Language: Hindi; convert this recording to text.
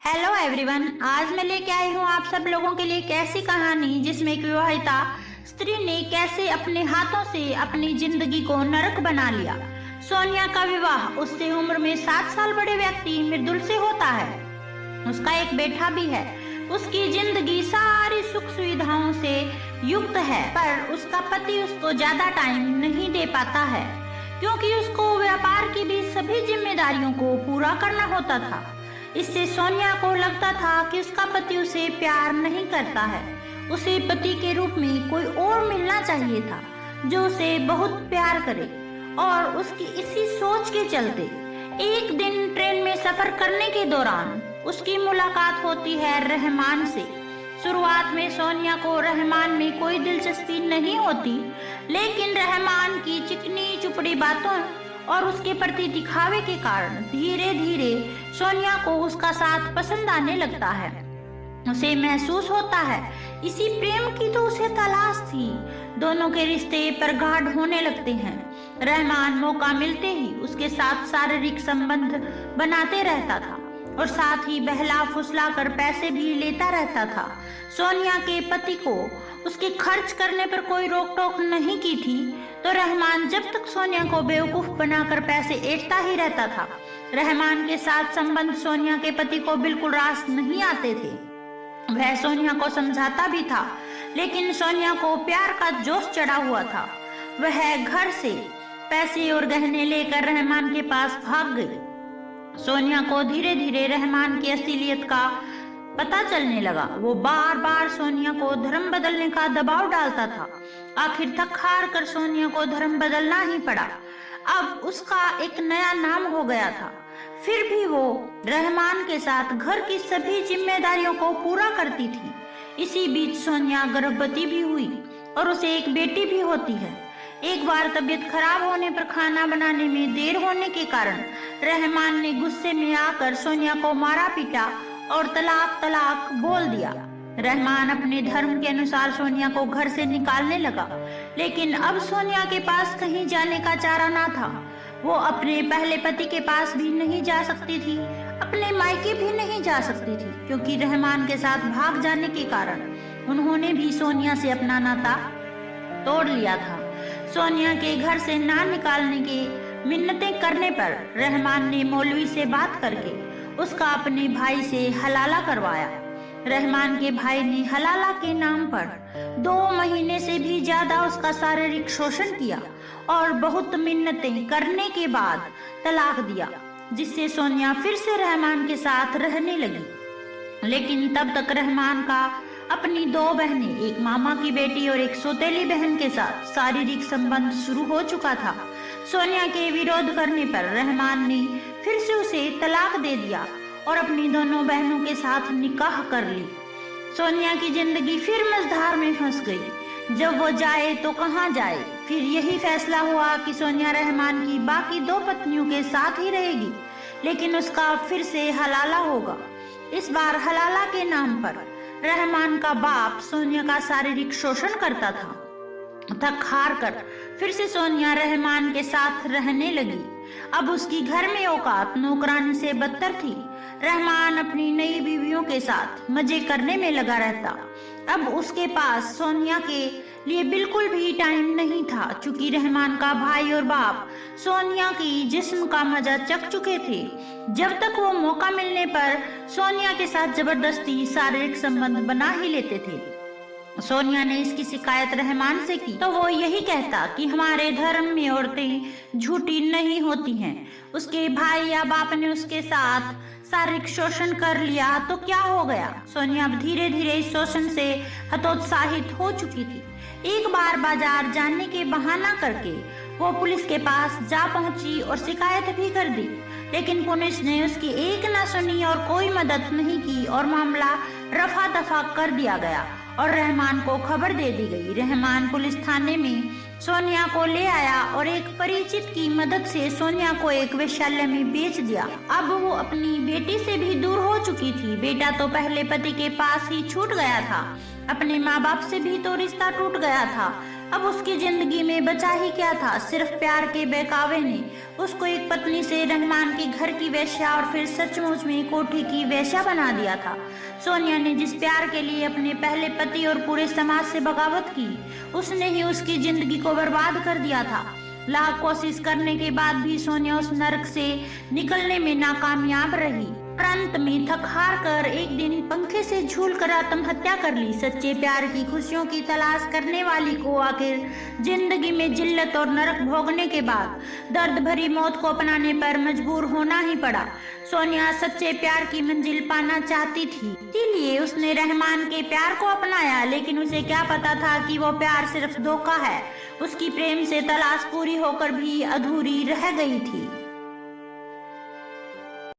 हेलो एवरीवन, आज मैं लेके आई हूँ आप सब लोगों के लिए एक ऐसी कहानी जिसमें एक विवाहिता स्त्री ने कैसे अपने हाथों से अपनी जिंदगी को नरक बना लिया। सोनिया का विवाह उससे उम्र में 7 साल बड़े व्यक्ति मृदुल से होता है। उसका एक बेटा भी है। उसकी जिंदगी सारी सुख सुविधाओं से युक्त है, पर उसका पति उसको ज्यादा टाइम नहीं दे पाता है क्योंकि उसको व्यापार की भी सभी जिम्मेदारियों को पूरा करना होता था। इससे सोनिया को लगता था कि उसका पति उसे प्यार नहीं करता है। उसे पति के रूप में कोई और मिलना चाहिए था जो उसे बहुत प्यार करे, और उसकी इसी सोच के चलते एक दिन ट्रेन में सफर करने के दौरान उसकी मुलाकात होती है रहमान से। शुरुआत में सोनिया को रहमान में कोई दिलचस्पी नहीं होती, लेकिन रहमान की चिकनी चुपड़ी बातों और उसके प्रति दिखावे के कारण धीरे धीरे सोनिया को उसका साथ पसंद आने लगता है। उसे महसूस होता है इसी प्रेम की तो उसे तलाश थी। दोनों के रिश्ते प्रगाढ़ होने लगते हैं। रहमान मौका मिलते ही उसके साथ शारीरिक संबंध बनाते रहता था और साथ ही बहला फुसला कर पैसे भी लेता रहता था। सोनिया के पति को उसके खर्च करने पर कोई रोक टोक नहीं की थी, तो रहमान जब तक सोनिया को बेवकूफ बनाकर पैसे ऐंठता ही रहता था। रहमान के साथ संबंध सोनिया के पति को बिल्कुल रास नहीं आते थे। वह सोनिया को समझाता भी था, लेकिन सोनिया को प्यार का जोश चढ़ा हुआ था। वह घर से पैसे और गहने लेकर रहमान के पास भाग गई। सोनिया को धीरे धीरे रहमान की असलियत का पता चलने लगा। वो बार बार सोनिया को धर्म बदलने का दबाव डालता था। आखिर तक हार कर सोनिया को धर्म बदलना ही पड़ा। अब उसका एक नया नाम हो गया था। फिर भी वो रहमान के साथ घर की सभी जिम्मेदारियों को पूरा करती थी। इसी बीच सोनिया गर्भवती भी हुई और उसे एक बेटी भी होती है। एक बार तबीयत खराब होने पर खाना बनाने में देर होने के कारण रहमान ने गुस्से में आकर सोनिया को मारा पीटा और तलाक तलाक बोल दिया। रहमान अपने धर्म के अनुसार सोनिया को घर से निकालने लगा, लेकिन अब सोनिया के पास कहीं जाने का चारा ना था। वो अपने पहले पति के पास भी नहीं जा सकती थी, अपने मायके भी नहीं जा सकती थी, क्योंकि रहमान के साथ भाग जाने के कारण उन्होंने भी सोनिया से अपना नाता तोड़ लिया था। सोनिया के घर से ना निकालने की मिन्नतें करने पर रहमान ने मौलवी से बात करके उसका अपने भाई से हलाला करवाया। रहमान के भाई ने हलाला के नाम पर 2 महीने से भी ज्यादा उसका शारीरिक शोषण किया और बहुत मिन्नतें करने के बाद तलाक दिया, जिससे सोनिया फिर से रहमान के साथ रहने लगी। लेकिन तब तक रहमान का अपनी 2 बहनें, एक मामा की बेटी और एक सौतेली बहन के साथ शारीरिक संबंध शुरू हो चुका था। सोनिया के विरोध करने पर रहमान ने फिर से उसे तलाक दे दिया और अपनी दोनों बहनों के साथ निकाह कर ली। सोनिया की जिंदगी फिर मझधार में फंस गई। जब वो जाए तो कहाँ जाए। फिर यही फैसला हुआ कि सोनिया रहमान की बाकी 2 पत्नियों के साथ ही रहेगी, लेकिन उसका फिर से हलाला होगा। इस बार हलाला के नाम पर रहमान का बाप सोनिया का शारीरिक शोषण करता था। थक हार कर फिर से सोनिया रहमान के साथ रहने लगी। अब उसकी घर में औकात नौकरानी से बदतर थी। रहमान अपनी नई बीवियों के साथ मजे करने में लगा रहता। अब उसके पास सोनिया के लिए बिल्कुल भी टाइम नहीं था, चूंकि रहमान का भाई और बाप सोनिया की जिस्म का मजा चख चुके थे। जब तक वो मौका मिलने पर सोनिया के साथ जबरदस्ती शारीरिक संबंध बना ही लेते थे। सोनिया ने इसकी शिकायत रहमान से की तो वो यही कहता कि हमारे धर्म में औरतें झूठी नहीं होती हैं। उसके भाई या बाप ने उसके साथ शारीरिक शोषण कर लिया तो क्या हो गया। सोनिया अब धीरे धीरे इस शोषण से हतोत्साहित हो चुकी थी। एक बार बाजार जाने के बहाना करके वो पुलिस के पास जा पहुंची और शिकायत भी कर दी, लेकिन पुलिस ने उसकी एक न सुनी और कोई मदद नहीं की और मामला रफा दफा कर दिया गया और रहमान को खबर दे दी गई। रहमान पुलिस थाने में सोनिया को ले आया और एक परिचित की मदद से सोनिया को एक वेश्यालय में बेच दिया। अब वो अपनी बेटी से भी दूर हो चुकी थी। बेटा तो पहले पति के पास ही छूट गया था, अपने माँ बाप से भी तो रिश्ता टूट गया था। अब उसकी जिंदगी में बचा ही क्या था। सिर्फ प्यार के बहकावे ने उसको एक पत्नी से रहमान के घर की वेश्या और फिर सचमुच में कोठी की वेश्या बना दिया था। सोनिया ने जिस प्यार के लिए अपने पहले पति और पूरे समाज से बगावत की, उसने ही उसकी जिंदगी को बर्बाद कर दिया था। लाख कोशिश करने के बाद भी सोनिया उस नरक से निकलने में नाकामयाब रही। अंत में थक हार कर एक दिन पंखे से झूलकर आत्महत्या कर ली। सच्चे प्यार की खुशियों की तलाश करने वाली को आखिर जिंदगी में जिल्लत और नरक भोगने के बाद दर्द भरी मौत को अपनाने पर मजबूर होना ही पड़ा। सोनिया सच्चे प्यार की मंजिल पाना चाहती थी, इसीलिए उसने रहमान के प्यार को अपनाया। लेकिन उसे क्या पता था कि वो प्यार सिर्फ धोखा है। उसकी प्रेम से तलाश पूरी होकर भी अधूरी रह गई थी।